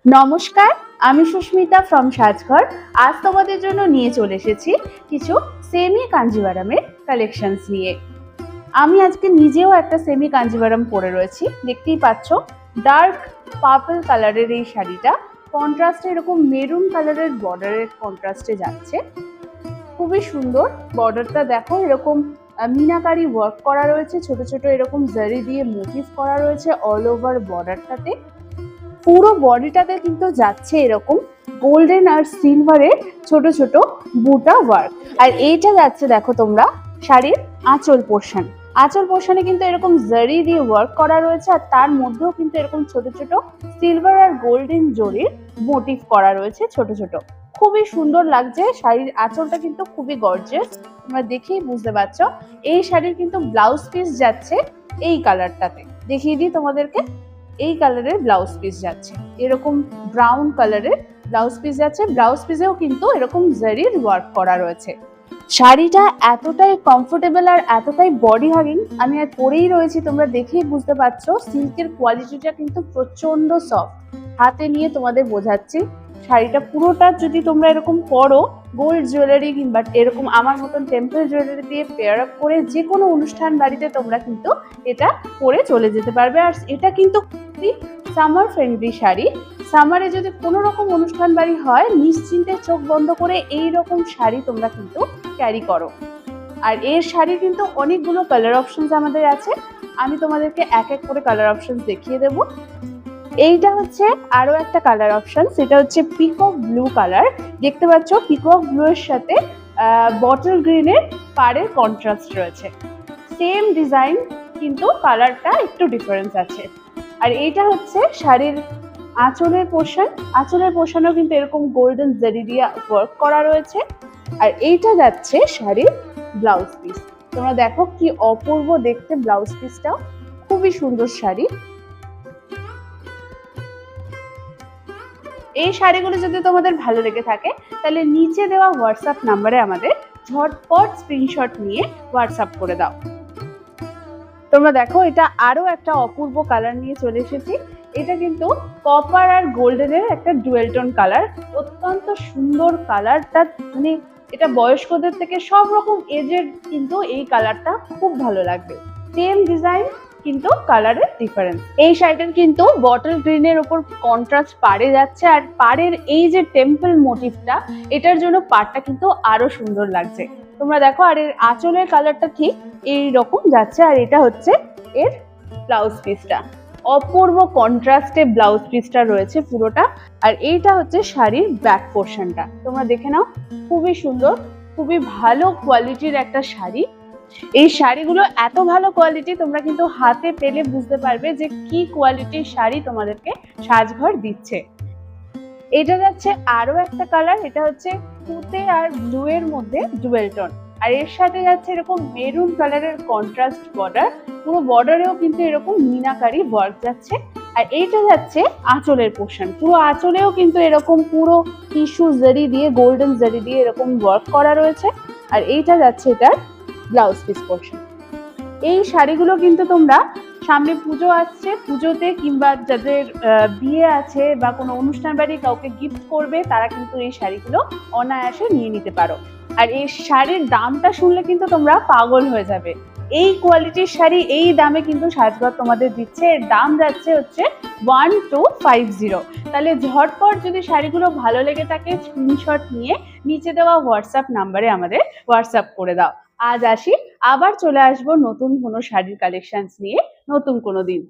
নমস্কার, আমি সুস্মিতা ফ্রম সাজঘর। আজ তোমাদের জন্য নিয়ে চলে এসেছি কিছু সেমি কাঞ্জিভারামের কালেকশনস নিয়ে। আমি আজকে নিজেও একটা সেমি কাঞ্জিভারাম পরে রয়েছি, দেখতেই পাচ্ছ। ডার্ক পার্পল কালারের এই শাড়িটা কন্ট্রাস্টে এরকম মেরুন কালারের বর্ডারের কন্ট্রাস্টে যাচ্ছে, খুবই সুন্দর। বর্ডারটা দেখো, এরকম মিনাকারি ওয়ার্ক করা রয়েছে, ছোট ছোট এরকম জারি দিয়ে মোটিভ করা রয়েছে অল ওভার বর্ডারটাতে। পুরো বডিটাতে কিন্তু যাচ্ছে এরকম গোল্ডেন আর সিলভারের ছোট ছোট বুটা ওয়ার্ক। আর এইটা যাচ্ছে দেখো তোমরা শাড়ির আঁচল পোর্শন। আঁচল পোর্শনে কিন্তু এরকম জারি দিয়ে ওয়ার্ক করা রয়েছে, আর তার মধ্যেও কিন্তু এরকম ছোট ছোট সিলভার আর গোল্ডেন জরির মোটিভ করা রয়েছে ছোট ছোট। খুবই সুন্দর লাগছে। শাড়ির আঁচলটা কিন্তু খুবই গর্জিয়াস, তোমরা দেখেই বুঝতে পারছো। এই শাড়ির কিন্তু ব্লাউজ পিস যাচ্ছে এই কালারটাতে, দেখিয়ে দিই তোমাদেরকে। এই কালারের ব্লাউজ পিস যাচ্ছে, এরকম ব্রাউন কালারের ব্লাউজ পিস যাচ্ছে। ব্লাউজ পিসেও কিন্তু এরকম জারির ওয়ার্ক করা রয়েছে। শাড়িটা এতটাই কমফোর্টেবল আর এতটাই বডি হাগিং, আমি আর পরেই রয়েছি, তোমরা দেখেই বুঝতে পারছো। সিল্কের কোয়ালিটিটা কিন্তু প্রচন্ড সফট, হাতে নিয়ে তোমাদের বোঝাচ্ছি। শাড়িটা পুরোটা যদি তোমরা এরকম পরো, গোল্ড জুয়েলারি কিংবা এরকম আমার মতন টেম্পল জুয়েলারি দিয়ে পেয়ার আপ করে যে কোনো অনুষ্ঠান বাড়িতে তোমরা কিন্তু এটা পরে চলে যেতে পারবে। আর এটা কিন্তু খুবই সামার ফ্রেন্ডলি শাড়ি। সামারে যদি কোনো রকম অনুষ্ঠান বাড়ি হয়, নিশ্চিন্তে চোখ বন্ধ করে এই রকম শাড়ি তোমরা কিন্তু ক্যারি করো। আর এর শাড়ি কিন্তু অনেকগুলো কালার অপশনস আমাদের আছে, আমি তোমাদেরকে এক এক করে কালার অপশনস দেখিয়ে দেব। এইটা হচ্ছে আরো একটা কালার অপশন, সেটা হচ্ছে পিকক ব্লু কালার। দেখতে পাচ্ছ পিকক ব্লু এর সাথে বটল গ্রিনের পাড়ের কন্ট্রাস্ট রয়েছে। সেম ডিজাইন কিন্তু কালারটা একটু ডিফারেন্স আছে। আর এইটা হচ্ছে শাড়ির আঁচলের পোর্শন। আঁচলের পোর্শনেও কিন্তু এরকম গোল্ডেন জারি দিয়ে ওয়ার্ক করা রয়েছে। আর এইটা যাচ্ছে শাড়ির ব্লাউজ পিস। তোমরা দেখো কি অপূর্ব দেখতে ব্লাউজ পিসটাও, খুবই সুন্দর শাড়ি। এই শাড়িগুলো যদি তোমাদের ভালো লেগে থাকে, তাহলে নিচে দেওয়া হোয়াটসঅ্যাপ নাম্বারে আমাদের ঝটপট স্ক্রিনশট নিয়ে হোয়াটসঅ্যাপ করে দাও। তোমরা দেখো এটা আরো একটা অপূর্ব কালার নিয়ে চলে এসেছি। এটা কিন্তু কপার আর গোল্ডেনের একটা ডুয়েল টোন কালার, অত্যন্ত সুন্দর কালারটা। মানে এটা বয়স্কদের থেকে সব রকম এজের কিন্তু এই কালারটা খুব ভালো লাগবে। সেম ডিজাইন কিন্তু কালারের ডিফারেন্স। এই শাড়িটার কিন্তু বটল গ্রিনের ওপর কন্ট্রাস্ট পাড়ে যাচ্ছে, আর পাড়ের এই যে টেম্পল মোটিভটা, এটার জন্য পাড়টা কিন্তু আরো সুন্দর লাগছে। তোমরা দেখো, আর এর আঁচলের কালারটা ঠিক এই রকম যাচ্ছে। আর এটা হচ্ছে এর ব্লাউজ পিসটা, অপূর্ব কন্ট্রাস্টে ব্লাউজ পিসটা রয়েছে পুরোটা। আর এইটা হচ্ছে শাড়ির ব্যাক পোর্শনটা, তোমরা দেখে নাও, খুবই সুন্দর, খুবই ভালো কোয়ালিটির একটা শাড়ি। এই শাড়িগুলো এত ভালো কোয়ালিটি, তোমরা কিন্তু হাতে পেলে বুঝতে পারবে যে কি কোয়ালিটির শাড়ি তোমাদেরকে সাজঘর দিচ্ছে। এটা যাচ্ছে আরো একটা কালার, এটা হচ্ছে তুতে আর ব্লু এর মধ্যে ডুয়েল টোন। আর এর সাথে যাচ্ছে এরকম মেরুন কালারের কন্ট্রাস্ট বর্ডার, পুরো বর্ডারেও কিন্তু এরকম মিনাকারি ওয়ার্ক যাচ্ছে। আর এইটা যাচ্ছে আঁচলের পোর্শন, পুরো আঁচলেও কিন্তু এরকম পুরো টিস্যু জারি দিয়ে, গোল্ডেন জারি দিয়ে এরকম ওয়ার্ক করা রয়েছে। আর এইটা যাচ্ছে এটার ব্লাউজ পিস পোর্শন। এই শাড়িগুলো কিন্তু তোমরা সামনে পুজো আসছে, পুজোতে কিংবা যাদের বিয়ে আছে বা কোনো অনুষ্ঠান বাড়ি কাউকে গিফট করবে, তারা কিন্তু এই শাড়িগুলো অনায়াসে নিয়ে নিতে পারো। আর এই শাড়ির দামটা শুনলে কিন্তু তোমরা পাগল হয়ে যাবে। এই কোয়ালিটির শাড়ি এই দামে কিন্তু সাজঘর তোমাদের দিচ্ছে। এর দাম যাচ্ছে হচ্ছে 1250। তাহলে ঝটপট যদি শাড়িগুলো ভালো লেগে থাকে, স্ক্রিনশট নিয়ে নিচে দেওয়া হোয়াটসঅ্যাপ নাম্বারে আমাদের হোয়াটসঅ্যাপ করে দাও। আজ আসি, আবার চলে আসবো নতুন কোনো শাড়ির কালেকশনস নিয়ে নতুন কোনো দিন।